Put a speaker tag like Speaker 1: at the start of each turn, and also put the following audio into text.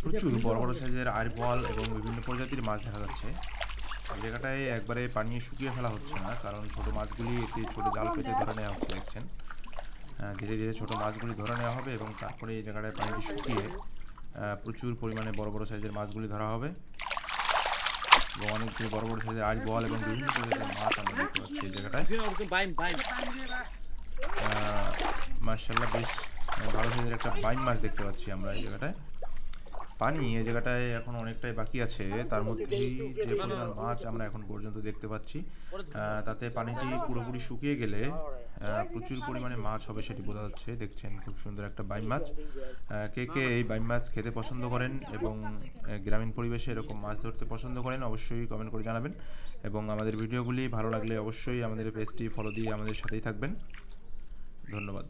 Speaker 1: প্রচুর বড় বড় সাইজের আইবল এবং বিভিন্ন প্রজাতির মাছ দেখা যাচ্ছে। এই জায়গাটায় একবারে পানি শুকিয়ে ফেলা হচ্ছে না, কারণ ছোট মাছগুলি একটি ছোট জাল পেতে ধরে নেওয়া হচ্ছে দেখছেন। ধীরে ধীরে ছোট মাছগুলি ধরে নেওয়া হবে এবং তারপরে এই জায়গাটায় পানিটি শুকিয়ে প্রচুর পরিমাণে বড় বড় সাইজের মাছগুলি ধরা হবে এবং অনেকগুলি বড় বড় সাইজের আইবল এবং বিভিন্ন প্রজাতির মাছ আমরা দেখতে পাচ্ছি এই জায়গাটায়। মাশাআল্লাহ বেশ ভালো সাইজের একটা বাইম মাছ দেখতে পাচ্ছি আমরা এই জায়গাটায়। পানি এই জায়গাটায় এখন অনেকটাই বাকি আছে, তার মধ্যেই যে পরিমাণ মাছ আমরা এখন পর্যন্ত দেখতে পাচ্ছি তাতে পানিটি পুরোপুরি শুকিয়ে গেলে প্রচুর পরিমাণে মাছ হবে সেটি বোঝা যাচ্ছে। দেখছেন খুব সুন্দর একটা বাইম মাছ। কে কে এই বাইম মাছ খেতে পছন্দ করেন এবং গ্রামীণ পরিবেশে এরকম মাছ ধরতে পছন্দ করেন অবশ্যই কমেন্ট করে জানাবেন, এবং আমাদের ভিডিওগুলি ভালো লাগলে অবশ্যই আমাদের পেজটি ফলো দিয়ে আমাদের সাথেই থাকবেন। ধন্যবাদ।